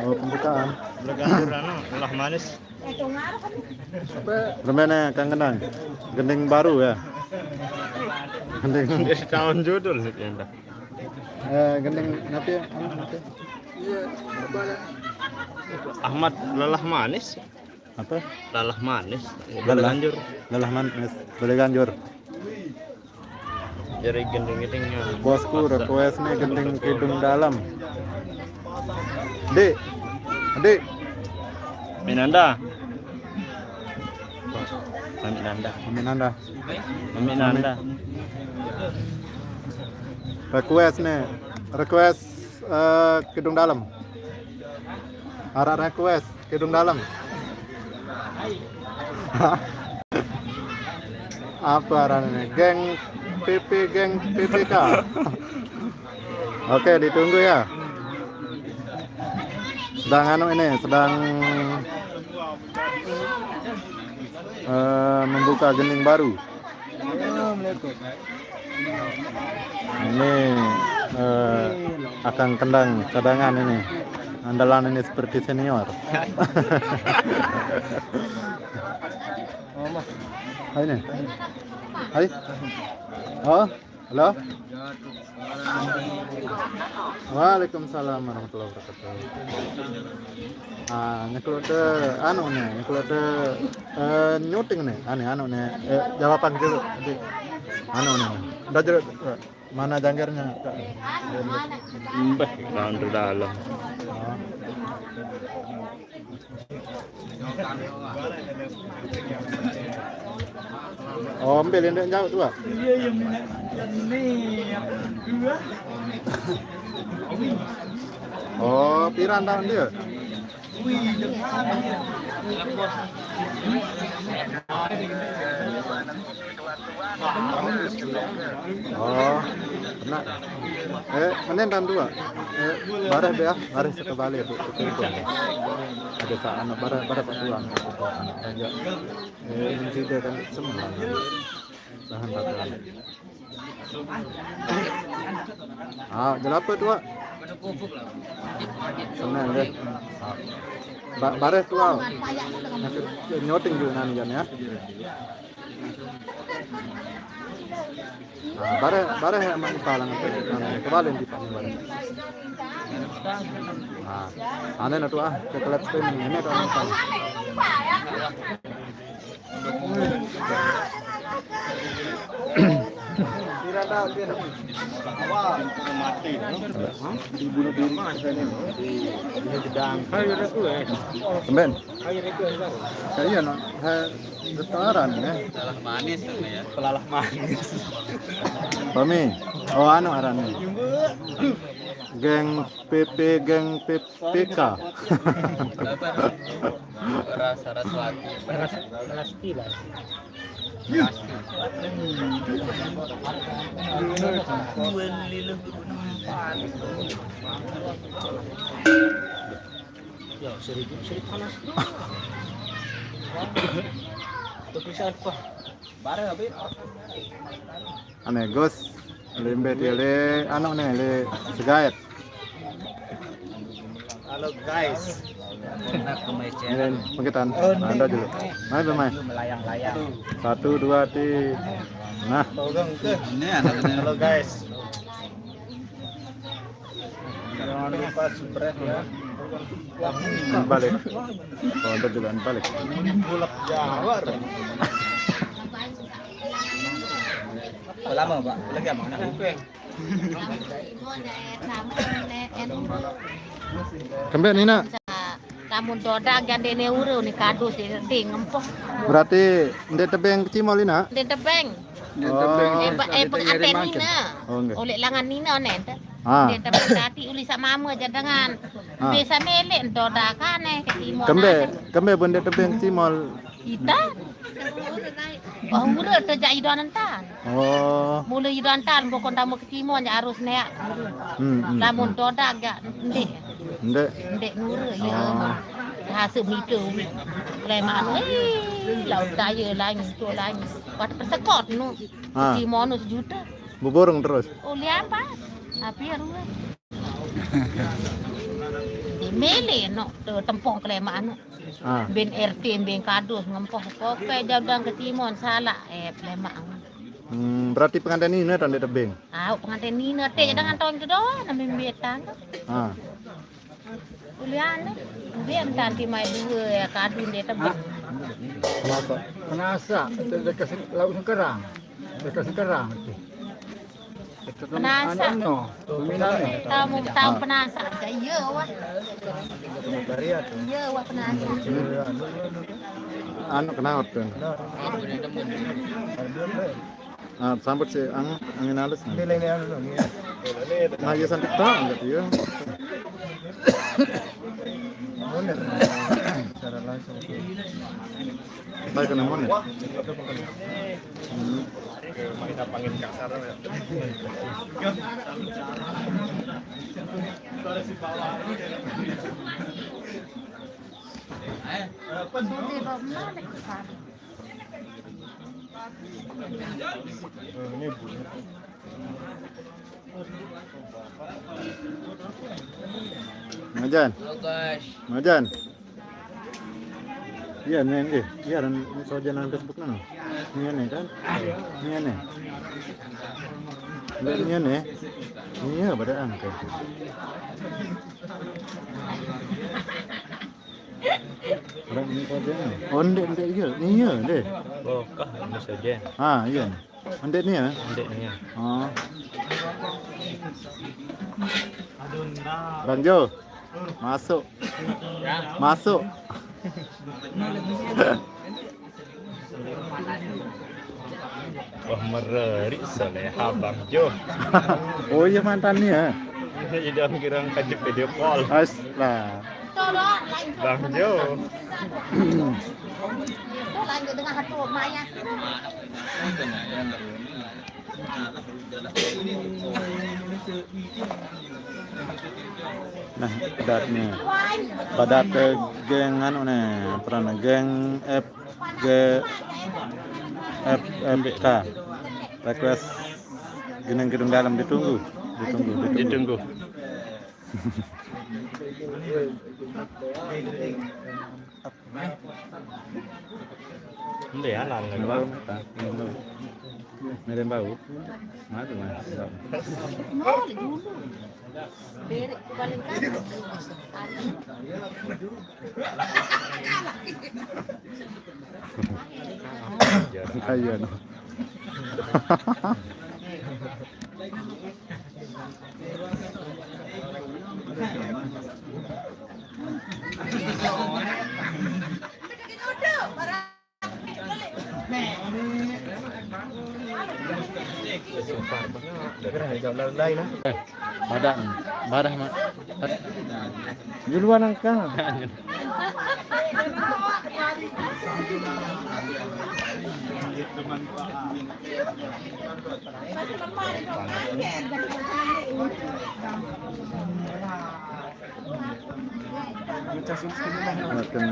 Pembukaan. Lelah manis. Permennya Kang Kenang. Gending baru ya. Gending. Tahun judul sih Gending nanti. Iya, Ahmad lelah manis. Apa? Lelah manis. Boleh ganjur. Lelah manis. Boleh ganjur. Jadi gending-gendingnya. Bosku request nih gending hidung dalam. Dek. Adik. Minanda. Minanda. Minanda. Minanda. Request nih. Request hidung dalam. Arah request hidung dalam. Apa arahnya? Geng PPK. Oke, ditunggu ya. Sedang membuka gending baru. Ini akan kendang cadangan ini. Andalan ini seperti senior. Hai nih. Hai. Oh, halo. Waalaikumsalam warahmatullahi wabarakatuh. Nyuting nih, nih. Jawaban dulu. Udah jeruk. Mana janggarnya? Mbah, tahun dalam. Oh, ambil yang jauh tuh, Pak. iya yang ini dua. Oh, piran tahun dia. Oh, kena. Menen tahun dua. Bareh be ya, bareh sekebalik Bu. Ada saat bareh Pak Tuan. Aja. Ini sudah kan semua. Tahan tahan. Jelapa dua. Senang deh. Bareh tua. Nyoting dulu nanti ya. Bareh emang palang kebalin di paling bareh. Aneh na tuh coklat streaming ini tuh apa? Dibunuh di mana ini? Di gedang. Temben. Kayaknya no, getaran ya. Lelah manis ya. Pelalah manis. Pami. Oh arannya. Geng PPK. Saraswati. Sarasti lah. Ya, seribu panas. Bisa apa? Bareng habis. Aneh Gus. Lembe tele le segait. Halo guys. Paketan. Anda dulu. Main bermain. Melayang-layang. 1 2 3. Nah. Ini anak-anak. Halo guys. Jangan lupa subscribe ya. Balik. Oh, ada jalan balik. Bulak Jawar. Lama Pak, lagi apa? Kemben Nina. Kamu dodak gandene uru ni kado sih ngempok. Berarti ndek tebeng cimol Nina. Ndek tebeng. pengantin Nina. Oh enggak. Oleh langan Nina nente. Ah. Dia tapi tadi uli sama mama aja dengan bisa melek doda kan ketimo. Kembe bonde tebeng cimol. Ita. Oh udah terjak idonan tan. Oh. Mula idonan tan bokon tamu ketimo nya harus nek. Lamun doda agak ndek. Ndek. Ndek nure ya. Hasil itu lemak laut daya lain tu lain. Waktu persekot nu. Ketimo nu sejuta. Buborong terus. Uli apa? Api arwah. Di mele no tempong kelemaan no. Ben RT ben kadus ngempoh koke jadang ketimon salah lemak. Berarti pengantin ini tanda tebing. Pengantin ini te dengan tahun itu doang namanya betang. Ulian dia nanti mai dua ya kadun dia tebing. Penasa dekat laut Sekarang. Dekat Sekarang. Penasa. Tahu penasa ke iya wah. Iya wah penasa. Anu kenapa tuh? Sambut si angin halus. Nah, ya santai tak enggak ya. Secara langsung. Baik kena mana? Kita panggil kasar ya. Majan. Iya nih, iya dan sojanan Facebook nana. Ini nih kan? Ini nih. Ini nih. Iya pada angkat. Orang ini sojanan. Oh, ndek iya, iya deh. Oh, kah ini saja. Iya. Ndek nih ya? Ndek nih. Oh. Bang Jo. Masuk. Masuk. Wah mereri soleha Bang Jo. Oh iya mantannya ya. Jadi orang kira kajik video call. Lah. Bang Jo. Lanjut dengan hati Maya. Nah, padat geng anu nih, pernah geng FMK request gedung dalam ditunggu. Ini ya lan lagi. Bau, medan bau, mati mas. Mau dulu. Beri paling kan. Kayu no. Badah mak. Duluan angka. Makan